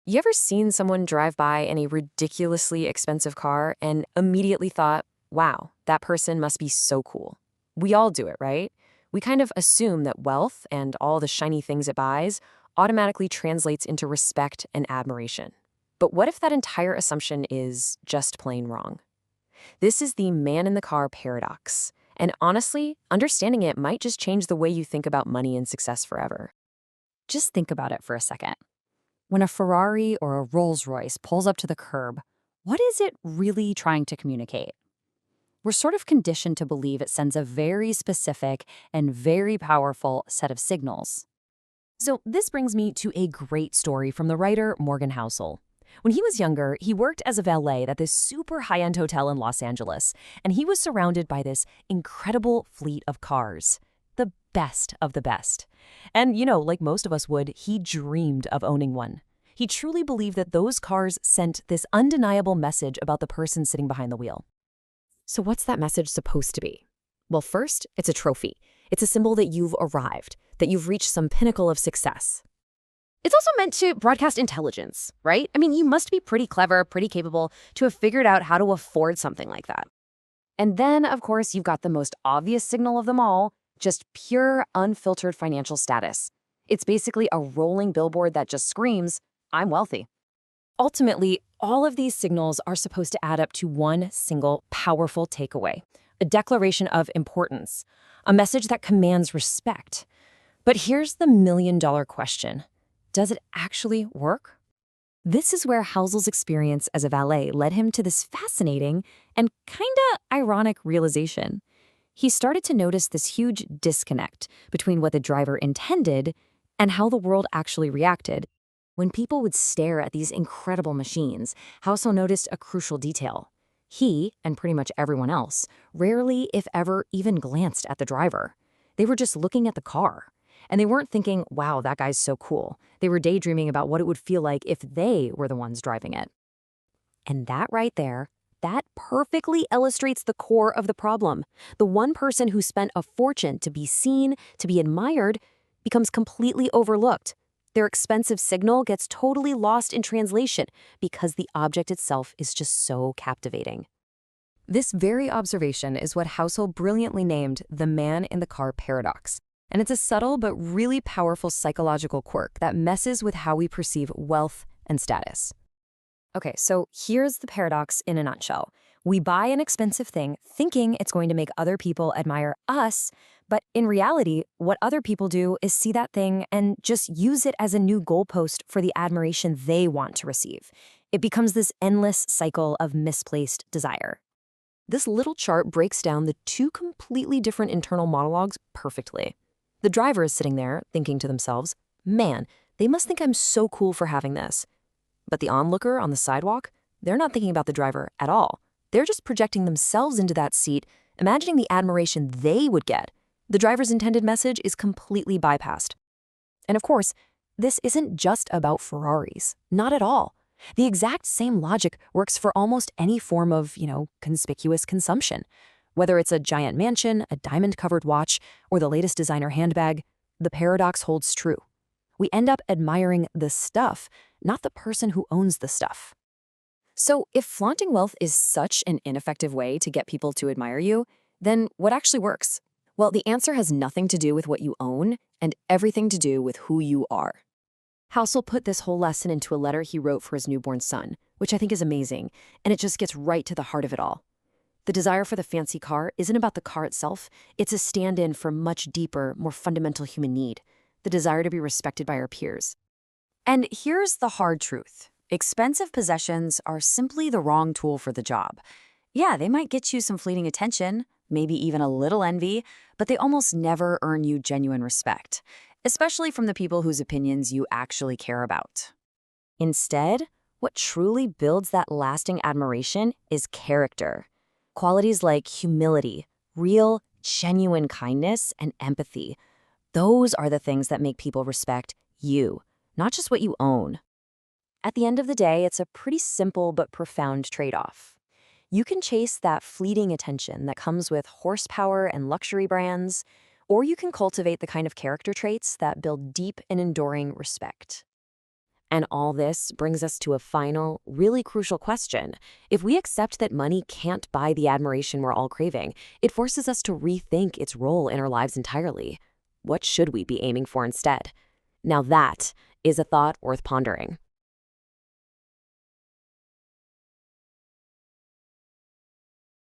You ever seen someone drive by in a ridiculously expensive car and immediately thought, wow, that person must be so cool? We all do it, right? We kind of assume that wealth and all the shiny things it buys automatically translates into respect and admiration. But what if that entire assumption is just plain wrong? This is the man in the car paradox. And honestly, understanding it might just change the way you think about money and success forever. Just think about it for a second. When a Ferrari or a Rolls Royce pulls up to the curb, what is it really trying to communicate? We're sort of conditioned to believe it sends a very specific and very powerful set of signals. So, this brings me to a great story from the writer Morgan Housel. When he was younger, he worked as a valet at this super high-end hotel in Los Angeles, and he was surrounded by this incredible fleet of cars. The best of the best. And, like most of us would, he dreamed of owning one. He truly believed that those cars sent this undeniable message about the person sitting behind the wheel. So what's that message supposed to be? Well, first, it's a trophy. It's a symbol that you've arrived, that you've reached some pinnacle of success. It's also meant to broadcast intelligence, right? I mean, you must be pretty clever, pretty capable to have figured out how to afford something like that. And then, of course, you've got the most obvious signal of them all, just pure, unfiltered financial status. It's basically a rolling billboard that just screams, I'm wealthy. Ultimately, all of these signals are supposed to add up to one single powerful takeaway, a declaration of importance, a message that commands respect. But here's the million-dollar question. Does it actually work? This is where Housel's experience as a valet led him to this fascinating and kinda ironic realization. He started to notice this huge disconnect between what the driver intended and how the world actually reacted. When people would stare at these incredible machines, Housel noticed a crucial detail. He, and pretty much everyone else, rarely, if ever, even glanced at the driver. They were just looking at the car. And they weren't thinking, wow, that guy's so cool. They were daydreaming about what it would feel like if they were the ones driving it. And that right there, that perfectly illustrates the core of the problem. The one person who spent a fortune to be seen, to be admired, becomes completely overlooked. Their expensive signal gets totally lost in translation because the object itself is just so captivating. This very observation is what Housel brilliantly named the man in the car paradox. And it's a subtle but really powerful psychological quirk that messes with how we perceive wealth and status. Okay, so here's the paradox in a nutshell. We buy an expensive thing thinking it's going to make other people admire us, but in reality, what other people do is see that thing and just use it as a new goalpost for the admiration they want to receive. It becomes this endless cycle of misplaced desire. This little chart breaks down the two completely different internal monologues perfectly. The driver is sitting there thinking to themselves, man, they must think I'm so cool for having this. But the onlooker on the sidewalk, they're not thinking about the driver at all. They're just projecting themselves into that seat, imagining the admiration they would get. The driver's intended message is completely bypassed. And of course, this isn't just about Ferraris. Not at all. The exact same logic works for almost any form of, conspicuous consumption. Whether it's a giant mansion, a diamond-covered watch, or the latest designer handbag, the paradox holds true. We end up admiring the stuff, not the person who owns the stuff. So if flaunting wealth is such an ineffective way to get people to admire you, then what actually works? Well, the answer has nothing to do with what you own and everything to do with who you are. Housel put this whole lesson into a letter he wrote for his newborn son, which I think is amazing, and it just gets right to the heart of it all. The desire for the fancy car isn't about the car itself. It's a stand-in for much deeper, more fundamental human need, the desire to be respected by our peers. And here's the hard truth. Expensive possessions are simply the wrong tool for the job. Yeah, they might get you some fleeting attention, maybe even a little envy, but they almost never earn you genuine respect, especially from the people whose opinions you actually care about. Instead, what truly builds that lasting admiration is character. Qualities like humility, real, genuine kindness, and empathy. Those are the things that make people respect you, not just what you own. At the end of the day, it's a pretty simple but profound trade-off. You can chase that fleeting attention that comes with horsepower and luxury brands, or you can cultivate the kind of character traits that build deep and enduring respect. And all this brings us to a final, really crucial question. If we accept that money can't buy the admiration we're all craving, it forces us to rethink its role in our lives entirely. What should we be aiming for instead? Now that is a thought worth pondering.